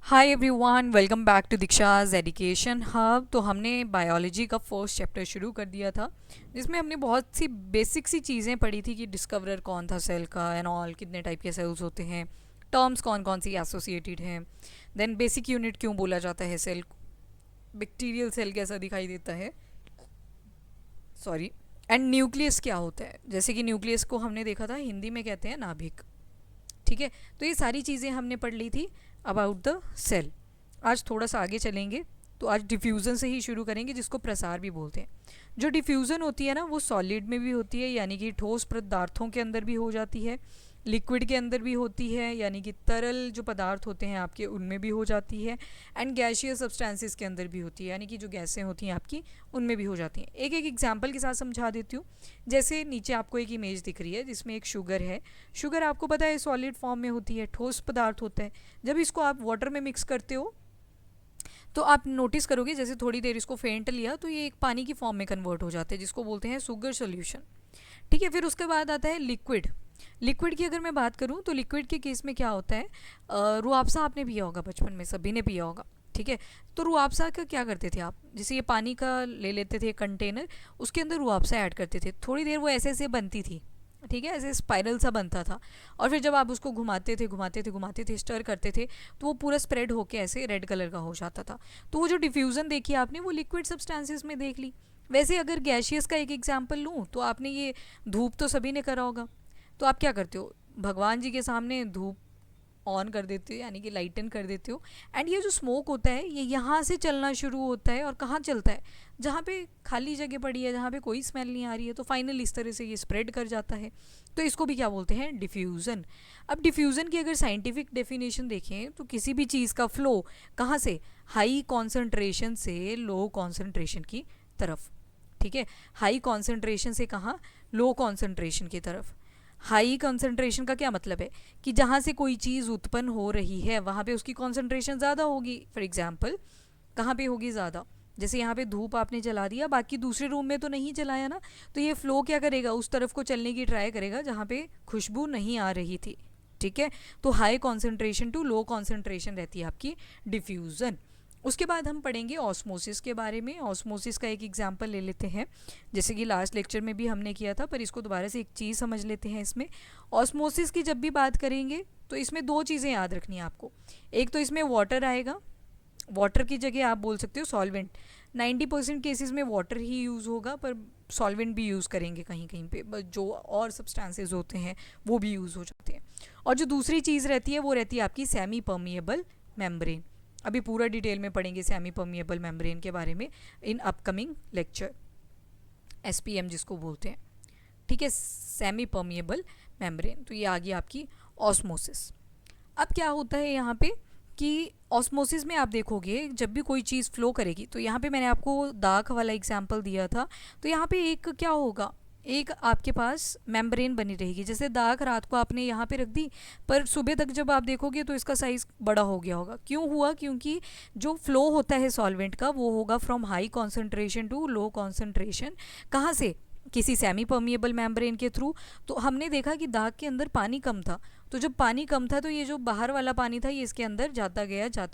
Hi everyone, welcome back to Diksha's education hub. तो हमने biology का फर्स्ट चैप्टर शुरू कर दिया था, जिसमें हमने बहुत सी बेसिक सी चीज़ें पढ़ी थी कि डिस्कवरर कौन था सेल का एंड ऑल, कितने टाइप के सेल्स होते हैं, टर्म्स कौन कौन सी एसोसिएटेड हैं, देन बेसिक यूनिट क्यों बोला जाता है सेल, बैक्टीरियल सेल कैसा दिखाई देता है, सॉरी, एंड न्यूक्लियस क्या होता है। जैसे कि न्यूक्लियस को हमने देखा था हिंदी में कहते हैं नाभिक। ठीक है, तो ये सारी चीज़ें हमने पढ़ ली थी अबाउट द सेल। आज थोड़ा सा आगे चलेंगे, तो आज डिफ्यूज़न से ही शुरू करेंगे, जिसको प्रसार भी बोलते हैं। जो डिफ्यूज़न होती है ना, वो सॉलिड में भी होती है, यानी कि ठोस पदार्थों के अंदर भी हो जाती है, लिक्विड के अंदर भी होती है, यानी कि तरल जो पदार्थ होते हैं आपके उनमें भी हो जाती है, एंड गैशियस सब्सटेंसेस के अंदर भी होती है, यानी कि जो गैसें होती हैं आपकी उनमें भी हो जाती हैं। एक एक एग्जांपल के साथ समझा देती हूँ। जैसे नीचे आपको एक इमेज दिख रही है जिसमें एक शुगर है। शुगर आपको पता है सॉलिड फॉर्म में होती है, ठोस पदार्थ होता है। जब इसको आप वाटर में मिक्स करते हो तो आप नोटिस करोगे, जैसे थोड़ी देर इसको फेंट लिया तो ये एक पानी की फॉर्म में कन्वर्ट हो जाते हैं, जिसको बोलते हैं शुगर सोल्यूशन। ठीक है, फिर उसके बाद आता है लिक्विड। लिक्विड की अगर मैं बात करूं तो लिक्विड के केस में क्या होता है, रुआबसा आपने पिया होगा, बचपन में सभी ने पिया होगा। ठीक है, तो रुआबसा का क्या करते थे आप, जैसे ये पानी का ले लेते थे कंटेनर, उसके अंदर रुआबसा ऐड करते थे, थोड़ी देर वो ऐसे ऐसे बनती थी। ठीक है, ऐसे स्पाइरल सा बनता था, और फिर जब आप उसको घुमाते थे स्टर करते थे, तो वो पूरा स्प्रेड होके ऐसे रेड कलर का हो जाता था। तो वो जो डिफ्यूज़न देखी आपने, वो लिक्विड सब्सटेंसेस में देख ली। वैसे अगर गैशियस का एक एग्जांपल लूँ तो आपने ये धूप तो सभी ने करा होगा। तो आप क्या करते हो, भगवान जी के सामने धूप ऑन कर देते हो, यानी कि लाइटन कर देते हो, एंड ये जो स्मोक होता है ये यहाँ से चलना शुरू होता है, और कहाँ चलता है, जहाँ पे खाली जगह पड़ी है, जहाँ पे कोई स्मेल नहीं आ रही है, तो फाइनल इस तरह से ये स्प्रेड कर जाता है। तो इसको भी क्या बोलते हैं, डिफ्यूज़न। अब डिफ्यूज़न की अगर साइंटिफिक डेफिनेशन देखें तो किसी भी चीज़ का फ्लो कहाँ से, हाई कॉन्सेंट्रेशन से लो कॉन्सेंट्रेशन की तरफ। ठीक है, हाई कॉन्सेंट्रेशन से कहाँ, लो कॉन्सेंट्रेशन की तरफ। हाई कंसंट्रेशन का क्या मतलब है कि जहाँ से कोई चीज़ उत्पन्न हो रही है वहाँ पे उसकी कंसंट्रेशन ज़्यादा होगी। फॉर एग्जांपल कहाँ पे होगी ज़्यादा, जैसे यहाँ पे धूप आपने जला दिया, बाकी दूसरे रूम में तो नहीं जलाया ना, तो ये फ्लो क्या करेगा, उस तरफ को चलने की ट्राई करेगा जहाँ पे खुशबू नहीं आ रही थी। ठीक है, तो high concentration to low concentration रहती है आपकी डिफ्यूज़न। उसके बाद हम पढ़ेंगे ऑस्मोसिस के बारे में। ऑस्मोसिस का एक एग्जांपल ले लेते हैं, जैसे कि लास्ट लेक्चर में भी हमने किया था, पर इसको दोबारा से एक चीज़ समझ लेते हैं इसमें। ऑस्मोसिस की जब भी बात करेंगे तो इसमें दो चीज़ें याद रखनी है आपको। एक तो इसमें वाटर आएगा, वाटर की जगह आप बोल सकते हो सॉल्वेंट। 90% केसेस में वाटर ही यूज़ होगा, पर सॉल्वेंट भी यूज़ करेंगे कहीं कहीं पे, जो और सब्सटेंसेस होते हैं वो भी यूज़ हो जाते हैं। और जो दूसरी चीज़ रहती है वो रहती है आपकी सेमी परमिएबल मेम्ब्रेन। अभी पूरा डिटेल में पढ़ेंगे सेमी परमिएबल मेम्ब्रेन के बारे में इन अपकमिंग लेक्चर, एसपीएम जिसको बोलते हैं। ठीक है, सेमी परमिएबल मेम्ब्रेन। तो ये आ गई आपकी ऑस्मोसिस। अब क्या होता है यहाँ पे कि ऑस्मोसिस में आप देखोगे जब भी कोई चीज़ फ्लो करेगी, तो यहाँ पे मैंने आपको दाग वाला एग्जांपल दिया था, तो यहाँ पे एक क्या होगा, एक आपके पास मेम्ब्रेन बनी रहेगी। जैसे दाग रात को आपने यहाँ पे रख दी, पर सुबह तक जब आप देखोगे तो इसका साइज़ बड़ा हो गया होगा। क्यों हुआ, क्योंकि जो फ्लो होता है सॉल्वेंट का वो होगा from high concentration to low concentration. कहाँ से, किसी सेमी परमिएबल मेम्ब्रेन के थ्रू। तो हमने देखा कि दाग के अंदर पानी कम था, तो जब पानी कम था तो ये जो बाहर वाला पानी था ये इसके अंदर जाता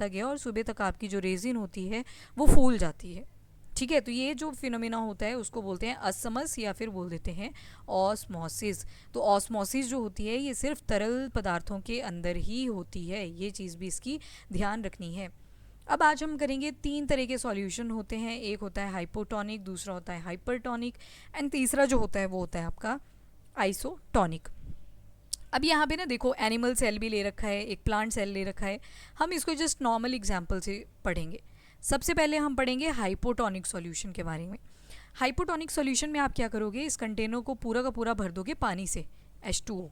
गया और सुबह तक आपकी जो रेजिन होती है वो फूल जाती है। ठीक है, तो ये जो फिनोमेना होता है उसको बोलते हैं असमस, या फिर बोल देते हैं ऑस्मोसिस। तो ऑस्मोसिस जो होती है ये सिर्फ तरल पदार्थों के अंदर ही होती है, ये चीज़ भी इसकी ध्यान रखनी है। अब आज हम करेंगे, तीन तरह के सॉल्यूशन होते हैं, एक होता है हाइपोटोनिक, दूसरा होता है हाइपरटोनिक, एंड तीसरा जो होता है वो होता है आपका आइसोटोनिक। अब यहाँ पे ना देखो, एनिमल सेल भी ले रखा है, एक प्लांट सेल ले रखा है, हम इसको जस्ट नॉर्मल एग्जांपल से पढ़ेंगे। सबसे पहले हम पढ़ेंगे हाइपोटोनिक सॉल्यूशन के बारे में। हाइपोटोनिक सॉल्यूशन में आप क्या करोगे, इस कंटेनर को पूरा का पूरा भर दोगे पानी से, H2O।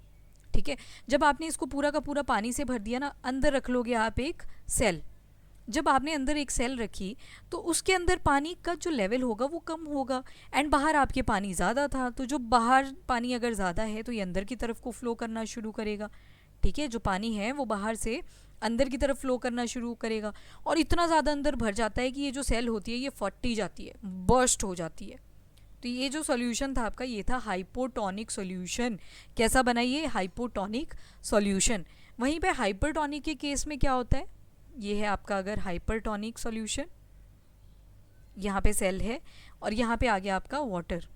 ठीक है, जब आपने इसको पूरा का पूरा पानी से भर दिया ना, अंदर रख लोगे आप एक सेल। जब आपने अंदर एक सेल रखी तो उसके अंदर पानी का जो लेवल होगा वो कम होगा, एंड बाहर आपके पानी ज़्यादा था, तो जो बाहर पानी अगर ज़्यादा है तो ये अंदर की तरफ को फ्लो करना शुरू करेगा। ठीक है, जो पानी है वो बाहर से अंदर की तरफ फ्लो करना शुरू करेगा, और इतना ज़्यादा अंदर भर जाता है कि ये जो सेल होती है ये फटी जाती है, बर्स्ट हो जाती है। तो ये जो सॉल्यूशन था आपका ये था हाइपोटोनिक सॉल्यूशन। कैसा बना ये, हाइपोटोनिक सॉल्यूशन। वहीं पे हाइपरटोनिक के केस में क्या होता है, ये है आपका अगर हाइपरटोनिक सॉल्यूशन, यहाँ पे सेल है और यहाँ पे आ गया आपका वाटर,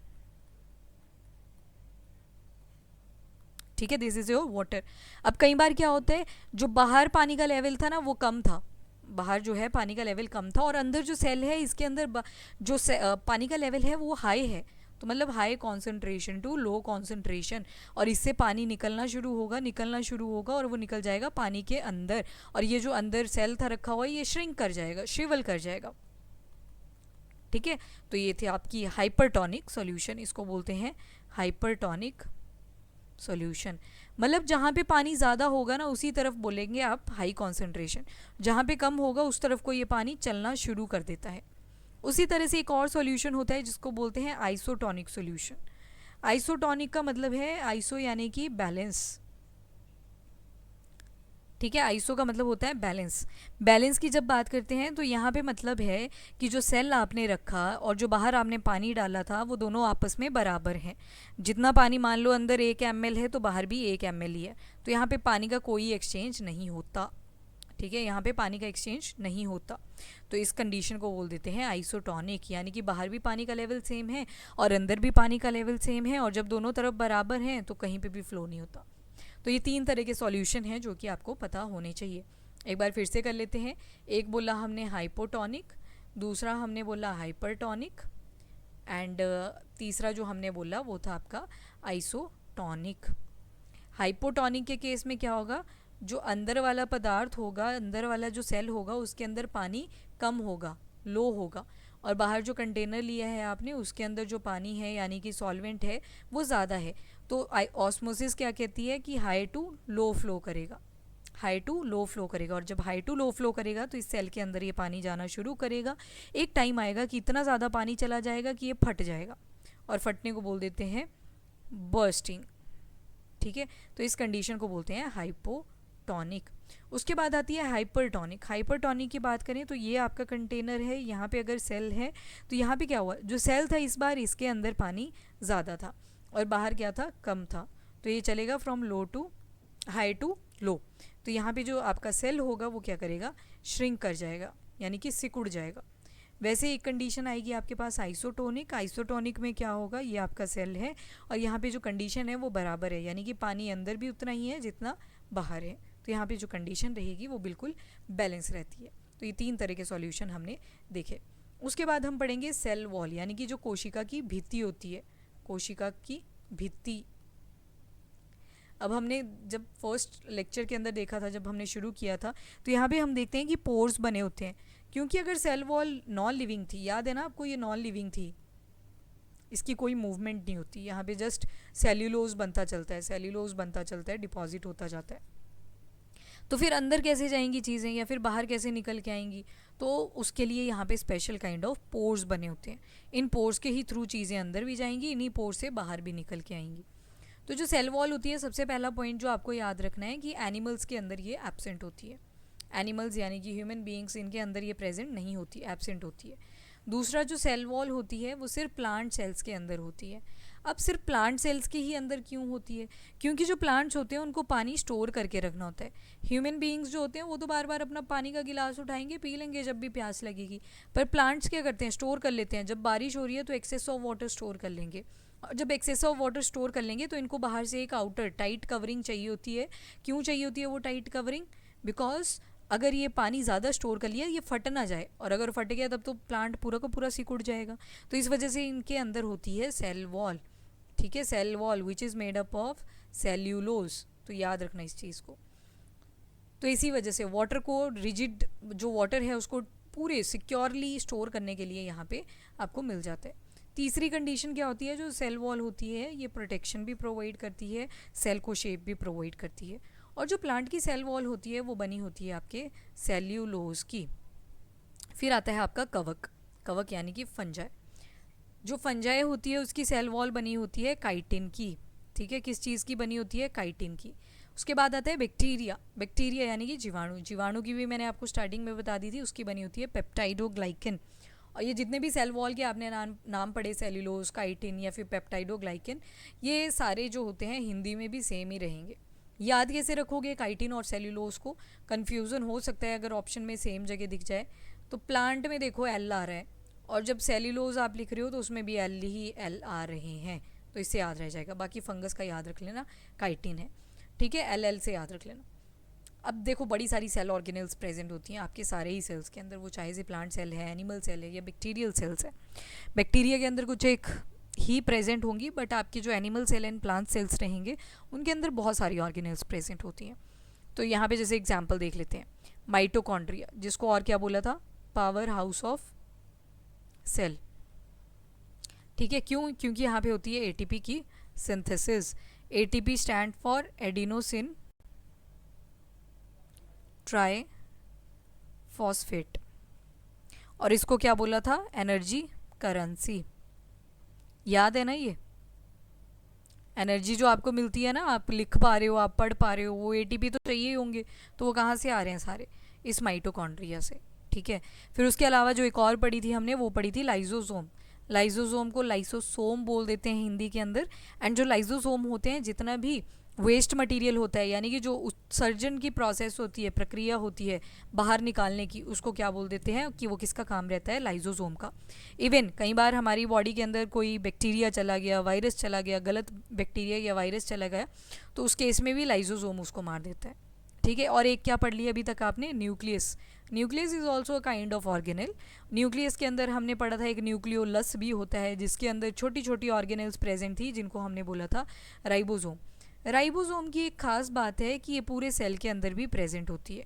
ठीक है, दिस इज योर वाटर। अब कई बार क्या होता है, जो बाहर पानी का लेवल था ना वो कम था, बाहर जो है पानी का लेवल कम था और अंदर जो सेल है इसके अंदर जो पानी का लेवल है वो हाई है, तो मतलब high concentration to low concentration, और इससे पानी निकलना शुरू होगा और वो निकल जाएगा पानी के अंदर, और ये जो अंदर सेल था रखा हुआ है ये श्रिंक कर जाएगा, श्रिवल कर जाएगा, ठीक है। तो ये थे आपकी हाइपरटोनिक सॉल्यूशन, इसको बोलते हैं हाइपरटोनिक सॉल्यूशन। मतलब जहाँ पे पानी ज़्यादा होगा ना उसी तरफ बोलेंगे आप हाई कॉन्सेंट्रेशन, जहाँ पे कम होगा उस तरफ को ये पानी चलना शुरू कर देता है। उसी तरह से एक और सॉल्यूशन होता है जिसको बोलते हैं आइसोटोनिक सॉल्यूशन। आइसोटोनिक का मतलब है आइसो यानी कि बैलेंस, ठीक है, आइसो का मतलब होता है बैलेंस। बैलेंस की जब बात करते हैं तो यहाँ पे मतलब है कि जो सेल आपने रखा और जो बाहर आपने पानी डाला था वो दोनों आपस में बराबर हैं। जितना पानी मान लो अंदर 1 ml है तो बाहर भी 1 ml ही है, तो यहाँ पे पानी का कोई एक्सचेंज नहीं होता, ठीक है, यहाँ पे पानी का एक्सचेंज नहीं होता। तो इस कंडीशन को बोल देते हैं आइसोटोनिक, यानी कि बाहर भी पानी का लेवल सेम है और अंदर भी पानी का लेवल सेम है, और जब दोनों तरफ बराबर हैं तो कहीं पे भी फ्लो नहीं होता। तो ये 3 तरह के सॉल्यूशन हैं जो कि आपको पता होने चाहिए। एक बार फिर से कर लेते हैं। एक बोला हमने हाइपोटोनिक, दूसरा हमने बोला हाइपरटोनिक, एंड तीसरा जो हमने बोला वो था आपका आइसोटोनिक। हाइपोटोनिक के केस में क्या होगा, जो अंदर वाला पदार्थ होगा, अंदर वाला जो सेल होगा उसके अंदर पानी कम होगा, लो होगा, और बाहर जो कंटेनर लिया है आपने उसके अंदर जो पानी है यानी कि सॉल्वेंट है वो ज़्यादा है। तो ऑस्मोसिस क्या कहती है कि हाई टू लो फ्लो करेगा, हाई टू लो फ्लो करेगा, और जब हाई टू लो फ्लो करेगा तो इस सेल के अंदर ये पानी जाना शुरू करेगा। एक टाइम आएगा कि इतना ज़्यादा पानी चला जाएगा कि ये फट जाएगा, और फटने को बोल देते हैं बर्स्टिंग, ठीक है। तो इस कंडीशन को बोलते हैं हाइपोटोनिक। उसके बाद आती है हाइपरटोनिक। हाइपरटोनिक की बात करें तो ये आपका कंटेनर है, यहाँ पे अगर सेल है तो यहाँ पे क्या हुआ, जो सेल था इस बार इसके अंदर पानी ज़्यादा था और बाहर क्या था, कम था, तो ये चलेगा from low to high to low. तो यहाँ पे जो आपका सेल होगा वो क्या करेगा, श्रिंक कर जाएगा, यानी कि सिकुड़ जाएगा। वैसे एक कंडीशन आएगी आपके पास आइसोटोनिक। आइसोटोनिक में क्या होगा, ये आपका सेल है और यहाँ पे जो कंडीशन है वो बराबर है, यानी कि पानी अंदर भी उतना ही है जितना बाहर है, तो यहाँ पे जो कंडीशन रहेगी वो बिल्कुल बैलेंस रहती है। तो ये 3 तरह के सॉल्यूशन हमने देखे। उसके बाद हम पढ़ेंगे सेल वॉल, यानी कि जो कोशिका की भित्ति होती है, कोशिका की भित्ति। अब हमने जब फर्स्ट लेक्चर के अंदर देखा था, जब हमने शुरू किया था, तो यहाँ पे हम देखते हैं कि पोर्स बने होते हैं, क्योंकि अगर सेल वॉल नॉन लिविंग थी, याद है ना आपको, ये नॉन लिविंग थी, इसकी कोई मूवमेंट नहीं होती, यहाँ पे जस्ट सेल्यूलोज बनता चलता है, सेल्यूलोज बनता चलता है, डिपॉजिट होता जाता है। तो फिर अंदर कैसे जाएंगी चीज़ें या फिर बाहर कैसे निकल के आएंगी, तो उसके लिए यहाँ पे स्पेशल काइंड ऑफ पोर्स बने होते हैं। इन पोर्स के ही थ्रू चीज़ें अंदर भी जाएंगी, इन्हीं पोर्स से बाहर भी निकल के आएंगी। तो जो सेल वॉल होती है, सबसे पहला पॉइंट जो आपको याद रखना है कि एनिमल्स के अंदर ये एब्सेंट होती है। एनिमल्स यानी कि ह्यूमन बीइंग्स, इनके अंदर ये प्रेजेंट नहीं होती, एब्सेंट होती है। दूसरा जो सेल वॉल होती है वो सिर्फ प्लांट सेल्स के अंदर होती है। अब सिर्फ प्लांट सेल्स के ही अंदर क्यों होती है, क्योंकि जो प्लांट्स होते हैं उनको पानी स्टोर करके रखना होता है। ह्यूमन बीइंग्स जो होते हैं वो तो बार बार अपना पानी का गिलास उठाएंगे, पी लेंगे जब भी प्यास लगेगी, पर प्लांट्स क्या करते हैं, स्टोर कर लेते हैं। जब बारिश हो रही है तो एक्सेस ऑफ वाटर स्टोर कर लेंगे, और जब एक्सेस ऑफ वाटर स्टोर कर लेंगे तो इनको बाहर से एक आउटर टाइट कवरिंग चाहिए होती है। क्यों चाहिए होती है वो टाइट कवरिंग, बिकॉज अगर ये पानी ज़्यादा स्टोर कर लिया ये फट ना जाए, और अगर फट गया तब तो प्लांट पूरा का पूरा सिकुड़ जाएगा। तो इस वजह से इनके अंदर होती है सेल वॉल, ठीक है, cell wall which is made up of cellulose. तो याद रखना इस चीज़ को। तो इसी वजह से वाटर को रिजिड, जो वाटर है उसको पूरे सिक्योरली स्टोर करने के लिए यहाँ पे आपको मिल जाता है। तीसरी कंडीशन क्या होती है, जो सेल वॉल होती है ये प्रोटेक्शन भी प्रोवाइड करती है, सेल को शेप भी प्रोवाइड करती है। और जो प्लांट की सेल वॉल होती है वो बनी होती है आपके सेल्यूलोज की। फिर आता है आपका कवक। कवक यानी कि फंजाई। जो फंजाई होती है उसकी सेल वॉल बनी होती है काइटिन की, ठीक है, किस चीज़ की बनी होती है, काइटिन की। उसके बाद आता है बैक्टीरिया। बैक्टीरिया यानी कि जीवाणु। जीवाणु की भी मैंने आपको स्टार्टिंग में बता दी थी, उसकी बनी होती है पेप्टाइडोग्लाइकन। और ये जितने भी सेल वॉल के आपने नाम पढ़े, सेल्यूलोज, काइटिन या फिर पेप्टाइडोग्लाइकन, ये सारे जो होते हैं हिंदी में भी सेम ही रहेंगे। याद कैसे रखोगे काइटिन और सेल्यूलोज को? कन्फ्यूज़न हो सकता है अगर ऑप्शन में सेम जगह दिख जाए। तो प्लांट में देखो एल आ रहा है, और जब सेल्यूलोज आप लिख रहे हो तो उसमें भी एल ही एल आ रहे हैं, तो इससे याद रह जाएगा। बाकी फंगस का याद रख लेना, काइटिन है, ठीक है, एल एल से याद रख लेना। अब देखो बड़ी सारी सेल ऑर्गेनल्स प्रेजेंट होती हैं आपके सारे ही सेल्स के अंदर, वो चाहे से प्लांट सेल है, एनिमल सेल है, या बैक्टीरियल सेल्स है। बैक्टीरिया के अंदर कुछ एक ही प्रेजेंट होंगी, बट आपके जो animal cell and plant cells रहेंगे उनके अंदर बहुत सारी ऑर्गेनल्स प्रेजेंट होती हैं। तो यहाँ पे जैसे एग्जांपल देख लेते हैं, माइटोकॉन्ड्रिया, जिसको और क्या बोला था, पावर हाउस ऑफ सेल, ठीक है। क्यों? क्योंकि यहाँ पे होती है एटीपी की synthesis. ATP stand for adenosine try phosphate, और इसको क्या बोला था, एनर्जी करेंसी। याद है ना? ये एनर्जी जो आपको मिलती है ना, आप लिख पा रहे हो, आप पढ़ पा रहे हो, वो एटीपी तो चाहिए ही होंगे, तो वो कहाँ से आ रहे हैं सारे, इस माइटोकॉन्ड्रिया से, ठीक है। फिर उसके अलावा जो एक और पढ़ी थी हमने, वो पढ़ी थी लाइजोसोम। लाइजोसोम को लाइसोसोम बोल देते हैं हिंदी के अंदर। एंड जो लाइजोसोम होते हैं, जितना भी वेस्ट मटेरियल होता है, यानी कि जो उत्सर्जन की प्रोसेस होती है, प्रक्रिया होती है बाहर निकालने की, उसको क्या बोल देते हैं कि वो किसका काम रहता है, लाइजोसोम का। इवन कई बार हमारी बॉडी के अंदर कोई बैक्टीरिया चला गया, वायरस चला गया, गलत बैक्टीरिया या वायरस चला गया, तो उस केस में भी लाइजोसोम उसको मार देता है, ठीक है। और एक क्या पढ़ लिया अभी तक आपने, nucleus. Nucleus is also a kind of organelle. Nucleus के अंदर हमने पढ़ा था एक न्यूक्लियोलस भी होता है, जिसके अंदर छोटी छोटी ऑर्गेनल्स प्रेजेंट थी, जिनको हमने बोला था राइबोसोम। राइबोसोम की एक खास बात है कि ये पूरे सेल के अंदर भी प्रेजेंट होती है,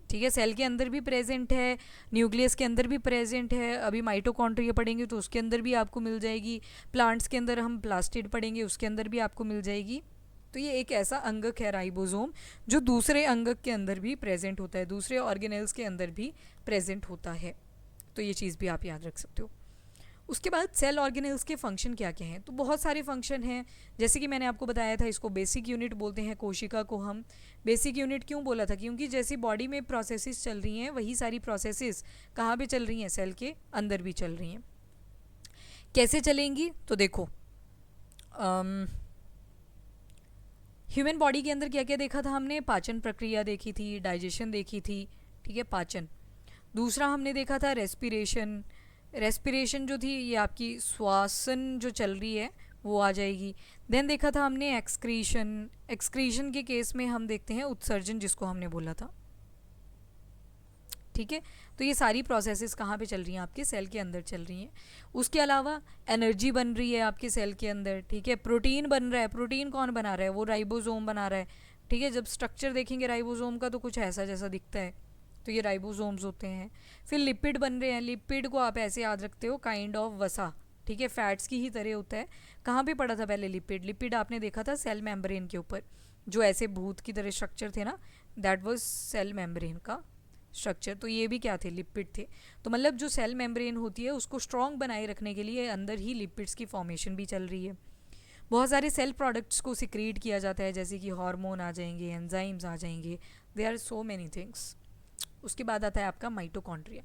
ठीक है। सेल के अंदर भी प्रेजेंट है, न्यूक्लियस के अंदर भी प्रेजेंट है। अभी माइटोकॉन्ड्रिया पढ़ेंगे तो उसके अंदर भी आपको मिल जाएगी। प्लांट्स के अंदर हम प्लास्टिड पढ़ेंगे, उसके अंदर भी आपको मिल जाएगी। तो ये एक ऐसा अंगक है राइबोसोम, जो दूसरे अंगक के अंदर भी प्रेजेंट होता है, दूसरे ऑर्गेनल्स के अंदर भी प्रेजेंट होता है। तो ये चीज़ भी आप याद रख सकते हो। उसके बाद सेल ऑर्गेनल्स के फंक्शन क्या क्या हैं, तो बहुत सारे फंक्शन हैं। जैसे कि मैंने आपको बताया था, इसको बेसिक यूनिट बोलते हैं। कोशिका को हम बेसिक यूनिट क्यों बोला था, क्योंकि जैसी बॉडी में प्रोसेसेस चल रही हैं, वही सारी प्रोसेसेस कहाँ पे चल रही हैं, सेल के अंदर भी चल रही हैं। कैसे चलेंगी, तो देखो ह्यूमन बॉडी के अंदर क्या क्या देखा था हमने, पाचन प्रक्रिया देखी थी, डाइजेशन देखी थी, ठीक है, पाचन। दूसरा हमने देखा था रेस्पिरेशन। रेस्पिरेशन जो थी, ये आपकी श्वासन जो चल रही है वो आ जाएगी। देन देखा था हमने एक्सक्रीशन। एक्सक्रीशन के केस में हम देखते हैं उत्सर्जन, जिसको हमने बोला था, ठीक है। तो ये सारी प्रोसेसेस कहाँ पे चल रही हैं, आपके सेल के अंदर चल रही हैं। उसके अलावा एनर्जी बन रही है आपके सेल के अंदर, ठीक है। प्रोटीन बन रहा है। प्रोटीन कौन बना रहा है, वो राइबोसोम बना रहा है, ठीक है। जब स्ट्रक्चर देखेंगे राइबोसोम का तो कुछ ऐसा जैसा दिखता है, तो ये राइबोसोम्स होते हैं। फिर लिपिड बन रहे हैं। लिपिड को आप ऐसे याद रखते हो, काइंड ऑफ वसा, ठीक है, फैट्स की ही तरह होता है। कहाँ पे पढ़ा था पहले लिपिड? लिपिड आपने देखा था सेल मेम्ब्रेन के ऊपर, जो ऐसे भूत की तरह स्ट्रक्चर थे ना, दैट वाज सेल मेम्ब्रेन का स्ट्रक्चर। तो ये भी क्या थे, लिपिड थे। तो मतलब जो सेल मेम्ब्रेन होती है उसको स्ट्रॉन्ग बनाए रखने के लिए अंदर ही लिपिड्स की फॉर्मेशन भी चल रही है। बहुत सारे सेल प्रोडक्ट्स को सिक्रीट किया जाता है, जैसे कि हार्मोन आ जाएंगे, एंजाइम्स आ जाएंगे, they are so many things. उसके बाद आता है आपका माइटोकॉन्ड्रिया।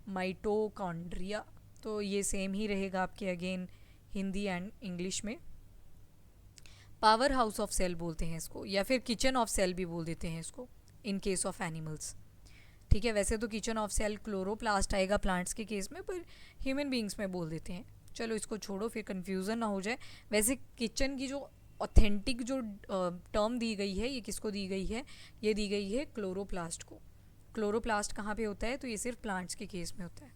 माइटोकॉन्ड्रिया तो ये सेम ही रहेगा आपके अगेन हिंदी एंड इंग्लिश में। पावर हाउस ऑफ सेल बोलते हैं इसको, या फिर किचन ऑफ सेल भी बोल देते हैं इसको इन केस ऑफ एनिमल्स, ठीक है। वैसे तो किचन ऑफ सेल क्लोरोप्लास्ट आएगा प्लांट्स के केस में, पर ह्यूमन बींग्स में बोल देते हैं। चलो इसको छोड़ो, फिर कन्फ्यूज़न ना हो जाए। वैसे किचन की जो ऑथेंटिक जो टर्म दी गई है, ये किसको दी गई है, ये दी गई है क्लोरोप्लास्ट को। क्लोरोप्लास्ट कहाँ पे होता है, तो ये सिर्फ प्लांट्स के केस में होता है,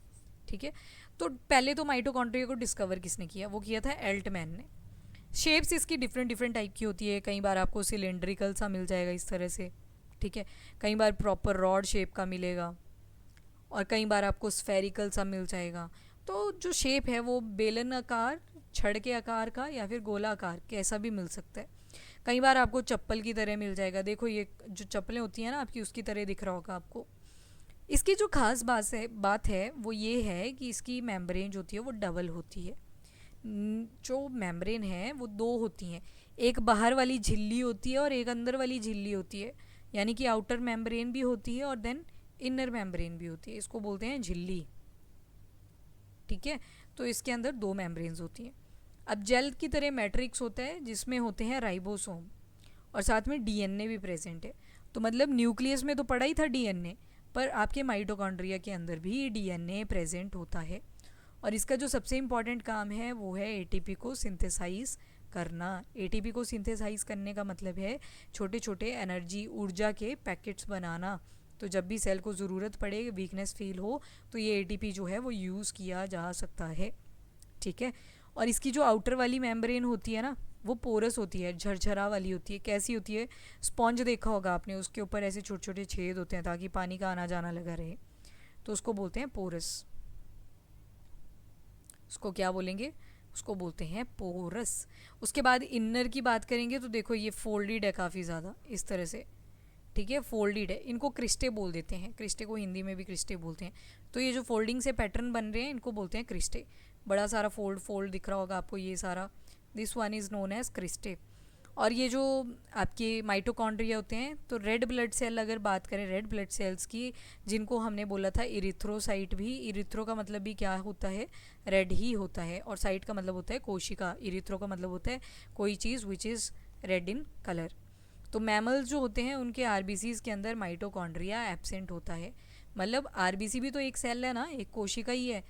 ठीक है। तो पहले तो माइटोकॉन्ड्रिया को डिस्कवर किसने किया, वो किया था एल्टमैन ने। शेप्स इसकी डिफरेंट डिफरेंट टाइप की होती है। कई बार आपको सिलेंड्रिकल सा मिल जाएगा इस तरह से, ठीक है। कई बार प्रॉपर रॉड शेप का मिलेगा, और कई बार आपको स्फेरिकल सा मिल जाएगा। तो जो शेप है वो बेलन आकार, छड़ के आकार का, या फिर गोला आकार कैसा भी मिल सकता है। कई बार आपको चप्पल की तरह मिल जाएगा। देखो ये जो चप्पलें होती हैं ना आपकी, उसकी तरह दिख रहा होगा आपको। इसकी जो खास बात है वो ये है कि इसकी मेम्ब्रेन जो होती है वो डबल होती है। जो मेम्ब्रेन है वो दो होती हैं, एक बाहर वाली झिल्ली होती है और एक अंदर वाली झिल्ली होती है। यानी कि आउटर मेम्ब्रेन भी होती है और देन इनर मेम्ब्रेन भी होती है, इसको बोलते हैं झिल्ली, ठीक है। तो इसके अंदर दो मेम्ब्रेन्स होती हैं। अब जेल की तरह मैट्रिक्स होता है, जिसमें होते हैं राइबोसोम, और साथ में डीएनए भी प्रेजेंट है। तो मतलब न्यूक्लियस में तो पड़ा ही था डीएनए, पर आपके माइटोकॉन्ड्रिया के अंदर भी डीएनए प्रेजेंट होता है। और इसका जो सबसे इम्पॉर्टेंट काम है वो है एटीपी को सिंथेसाइज करना। एटीपी को सिंथेसाइज करने का मतलब है छोटे छोटे एनर्जी ऊर्जा के पैकेट्स बनाना। तो जब भी सेल को ज़रूरत पड़े, वीकनेस फील हो, तो ये एटीपी जो है वो यूज़ किया जा सकता है। ठीक है। और इसकी जो आउटर वाली मेम्ब्रेन होती है ना, वो पोरस होती है, झरझरा वाली होती है। कैसी होती है? स्पॉन्ज देखा होगा आपने, उसके ऊपर ऐसे छोटे छोटे छेद होते हैं ताकि पानी का आना जाना लगा रहे, तो उसको बोलते हैं पोरस। उसको क्या बोलेंगे? उसको बोलते हैं पोरस। उसके बाद इनर की बात करेंगे तो देखो ये फोल्डेड है काफ़ी ज़्यादा इस तरह से। ठीक है, फोल्डेड है। इनको क्रिस्टे बोल देते हैं, क्रिस्टे को हिंदी में भी क्रिस्टे बोलते हैं। तो ये जो फोल्डिंग से पैटर्न बन रहे हैं इनको बोलते हैं क्रिस्टे। बड़ा सारा फोल्ड फोल्ड दिख रहा होगा आपको ये सारा, this one is known as cristae. और ये जो आपके माइटोकॉन्ड्रिया होते हैं, तो रेड ब्लड सेल अगर बात करें रेड ब्लड सेल्स की, जिनको हमने बोला था इरिथ्रोसाइट भी, इरिथ्रो का मतलब भी क्या होता है? रेड ही होता है। और साइट का मतलब होता है कोशिका, इरिथ्रो का मतलब होता है कोई चीज़ which is red in colour. तो मैमल्स जो होते हैं उनके आरबीसीज के अंदर माइटोकॉन्ड्रिया एब्सेंट होता है। मतलब आरबीसी भी तो एक सेल है ना, एक कोशिका ही है।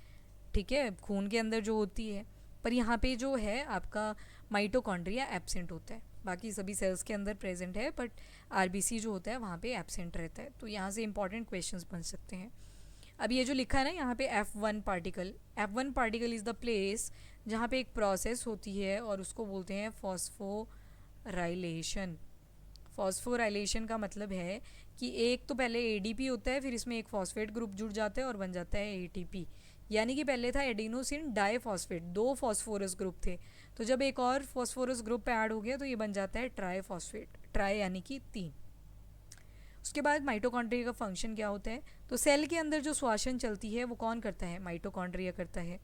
ठीक है, खून के अंदर जो होती है, पर यहाँ पे जो है आपका माइटोकॉन्ड्रिया एब्सेंट होता है। बाकी सभी सेल्स के अंदर प्रेजेंट है, बट आरबीसी जो होता है वहाँ पे एब्सेंट रहता है। तो यहाँ से इंपॉर्टेंट क्वेश्चंस बन सकते हैं। अब ये जो लिखा है ना यहाँ पे F1 particle, F1 particle is the place जहाँ पे एक प्रोसेस होती है और उसको बोलते हैं फॉस्फोराइलेशन। फॉस्फोराइलेशन का मतलब है कि एक तो पहले एडीपी होता है, फिर इसमें एक फॉस्फेट ग्रुप जुड़ जाता है और बन जाता है एटीपी। यानी कि पहले था एडिनोसिन डाईफॉस्फेट, 2 फॉस्फोरस ग्रुप थे, तो जब एक और फॉस्फोरस ग्रुप ऐड हो गया तो ये बन जाता है ट्राईफॉस्फेट, ट्राई यानी कि 3। उसके बाद माइटोकॉन्ड्रिया का फंक्शन क्या होता है? तो सेल के अंदर जो श्वसन चलती है वो कौन करता है? माइटोकॉन्ड्रिया करता है।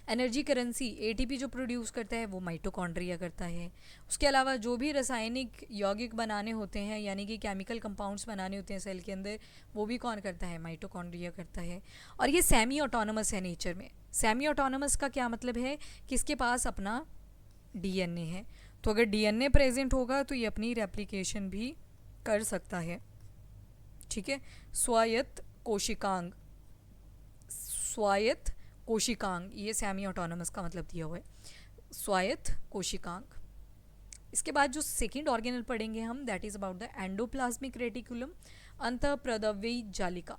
एनर्जी करेंसी एटीपी जो प्रोड्यूस करता है वो माइटोकॉन्ड्रिया करता है। उसके अलावा जो भी रासायनिक यौगिक बनाने होते हैं, यानी कि केमिकल कंपाउंड्स बनाने होते हैं सेल के अंदर, वो भी कौन करता है? माइटोकॉन्ड्रिया करता है। और ये सेमी ऑटोनमस है नेचर में। सेमी ऑटोनमस का क्या मतलब है? कि इसके पास अपना डीएनए है। तो अगर डीएनए प्रेजेंट होगा तो ये अपनी रेप्लिकेशन भी कर सकता है। ठीक है। स्वायत्त कोशिकांग, स्वायत्त कोशिकांग, ये सेमी ऑटोनमस का मतलब दिया हुआ है, स्वायत्त कोशिकांग। इसके बाद जो सेकंड ऑर्गेनल पढ़ेंगे हम, that is about the endoplasmic reticulum, अंतःप्रदव्यी जालिका।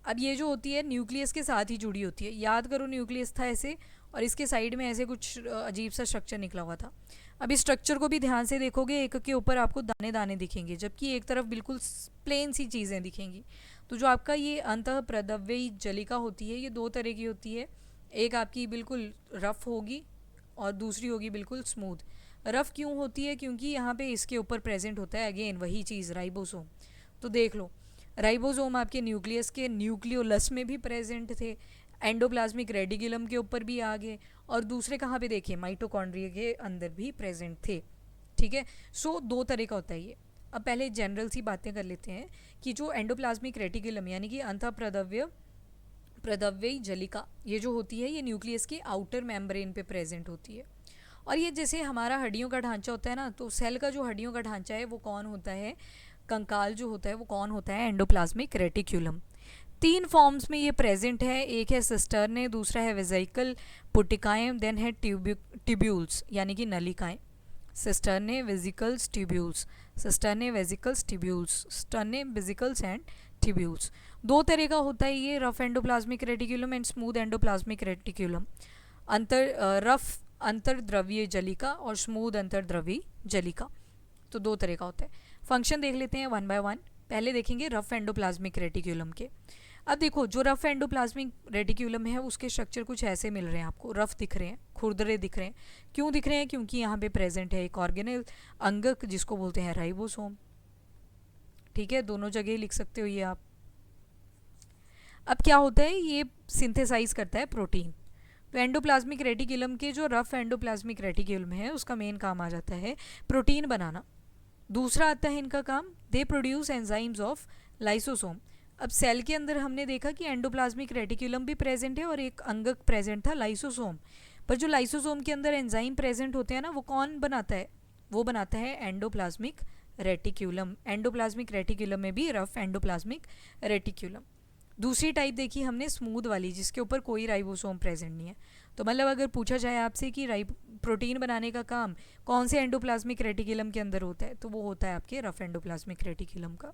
अब ये जो होती है न्यूक्लियस के साथ ही जुड़ी होती है। याद करो न्यूक्लियस था ऐसे, और इसके साइड में ऐसे कुछ अजीब सा स्ट्रक्चर निकला हुआ था। अब इस स्ट्रक्चर को भी ध्यान से देखोगे, एक के ऊपर आपको दाने दाने दिखेंगे, जबकि एक तरफ बिल्कुल प्लेन सी चीज़ें दिखेंगी। तो जो आपका ये अंतःप्रदव्यी जलिका होती है, ये 2 तरह की होती है। एक आपकी बिल्कुल रफ़ होगी और दूसरी होगी बिल्कुल स्मूथ। रफ़ क्यों होती है? क्योंकि यहाँ पे इसके ऊपर प्रेजेंट होता है अगेन वही चीज़, राइबोसोम। तो देख लो, राइबोसोम आपके न्यूक्लियस के न्यूक्लियोलस में भी प्रेजेंट थे, एंडोप्लाज्मिक रेटिकुलम के ऊपर भी आ गए, और दूसरे कहाँ पे देखिए? माइटोकॉन्ड्रिया के अंदर भी प्रेजेंट थे। ठीक है। सो 2 तरह का होता है ये। अब पहले जनरल सी बातें कर लेते हैं कि जो एंडोप्लाज्मिक रेटिकुलम यानी कि प्रदव्यी जलिका, ये जो होती है ये न्यूक्लियस की आउटर मेम्ब्रेन पे प्रेजेंट होती है। और ये जैसे हमारा हड्डियों का ढांचा होता है ना, तो सेल का जो हड्डियों का ढांचा है वो कौन होता है? कंकाल जो होता है वो कौन होता है? Endoplasmic reticulum. 3 फॉर्म्स में ये प्रेजेंट है। एक है सिस्टर्ने, दूसरा है वेजिकल पुटिकाएं, देन है ट्यूब्यूल्स यानी कि नलिकाएं। Cisternae, vesicles, tubules, cisternae, vesicles, tubules, cisternae, vesicles and tubules. 2 तरह का होता है ये, rough endoplasmic reticulum and smooth endoplasmic reticulum. Rough अंतर्द्रव्यीय जलिका और स्मूथ अंतर्द्रव्यीय जलिका, तो 2 तरह का होता है। फंक्शन देख लेते हैं 1 बाय 1। पहले देखेंगे रफ एंडोप्लाज्मिक रेटिकुलम के। अब देखो, जो रफ एंडोप्लाज्मिक रेटिकुलम है उसके स्ट्रक्चर कुछ ऐसे मिल रहे हैं आपको, रफ दिख रहे हैं, खुरदरे दिख रहे हैं। क्यों दिख रहे हैं? क्योंकि यहाँ पे प्रेजेंट है एक ऑर्गेनल अंगक जिसको बोलते हैं राइबोसोम। ठीक है, दोनों जगह लिख सकते हो ये आप। अब क्या होता है? ये सिंथेसाइज करता है प्रोटीन। तो एंडोप्लाज्मिक रेटिकुलम के जो रफ एंडोप्लाज्मिक रेटिकुलम है उसका मेन काम आ जाता है प्रोटीन बनाना। दूसरा आता है इनका काम, they produce enzymes of lysosome. अब सेल के अंदर हमने देखा कि एंडोप्लाज्मिक रेटिकुलम भी प्रेजेंट है और एक अंगक प्रेजेंट था लाइसोसोम। पर जो लाइसोसोम के अंदर एंजाइम प्रेजेंट होते हैं ना, वो कौन बनाता है? वो बनाता है एंडोप्लाज्मिक रेटिक्यूलम। एंडोप्लाज्मिक रेटिक्यूलम में भी रफ एंडोप्लाज्मिक रेटिक्यूलम। दूसरी टाइप देखी हमने स्मूथ वाली, जिसके ऊपर कोई राइबोसोम प्रेजेंट नहीं है। तो मतलब अगर पूछा जाए आपसे कि प्रोटीन बनाने का काम कौन से एंडोप्लाज्मिक रेटिक्यूलम के अंदर होता है, तो वो होता है आपके रफ एंडोप्लाज्मिक रेटिक्यूलम का।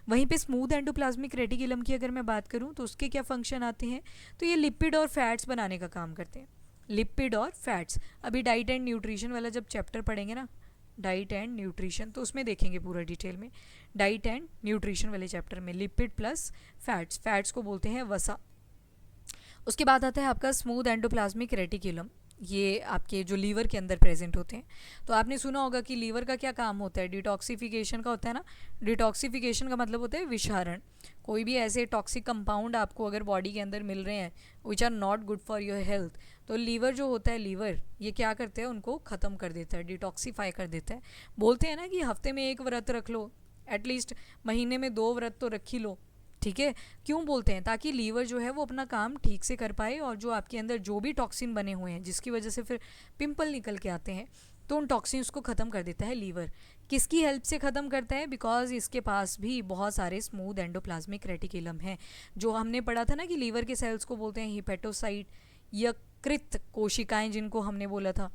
वहीं पे स्मूथ एंडोप्लाज्मिक रेटिक्यूलम की अगर मैं बात करूँ तो उसके क्या फंक्शन आते हैं, तो ये लिपिड और फैट्स बनाने का काम करते हैं। लिपिड और फैट्स, अभी डाइट एंड न्यूट्रिशन वाला जब चैप्टर पढ़ेंगे ना, डाइट एंड न्यूट्रिशन, तो उसमें देखेंगे पूरा डिटेल में। डाइट एंड न्यूट्रिशन वाले चैप्टर में लिपिड प्लस फैट्स, फैट्स को बोलते हैं वसा। उसके बाद आता है आपका स्मूथ एंडोप्लाज्मिक रेटिक्यूलम। ये आपके जो लीवर के अंदर प्रेजेंट होते हैं। तो आपने सुना होगा कि लीवर का क्या काम होता है, डिटॉक्सिफिकेशन का होता है ना। डिटॉक्सिफिकेशन का मतलब होता है विषारण। कोई भी ऐसे टॉक्सिक कंपाउंड आपको अगर बॉडी के अंदर मिल रहे हैं which are not good for your health, तो लीवर जो होता है, लीवर ये क्या करते हैं, उनको ख़त्म कर देता है, डिटॉक्सीफाई कर देता है। बोलते हैं ना कि हफ्ते में एक व्रत रख लो, एटलीस्ट महीने में 2 व्रत तो रख ही लो, ठीक है। क्यों बोलते हैं, ताकि लीवर जो है वो अपना काम ठीक से कर पाए, और जो आपके अंदर जो भी टॉक्सिन बने हुए हैं जिसकी वजह से फिर पिंपल निकल के आते हैं, तो उन टॉक्सिन्स को ख़त्म कर देता है लीवर। किसकी हेल्प से ख़त्म करता है, बिकॉज इसके पास भी बहुत सारे स्मूथ एंडोप्लाज्मिक रेटिक्यूलम हैं। जो हमने पढ़ा था ना कि लीवर के सेल्स को बोलते हैं हिपेटोसाइट, यकृत कोशिकाएं जिनको हमने बोला था।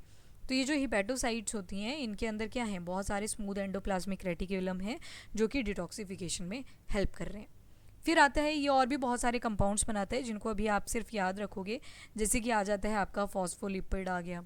तो ये जो हिपेटोसाइट्स होती हैं, इनके अंदर क्या है, बहुत सारे स्मूथ एंडोप्लाज्मिक रेटिक्यूलम हैं जो कि डिटॉक्सिफिकेशन में हेल्प कर रहे हैं। फिर आता है ये और भी बहुत सारे कंपाउंड्स बनाता है जिनको अभी आप सिर्फ याद रखोगे, जैसे कि आ जाता है आपका फॉस्फोलिपिड आ गया,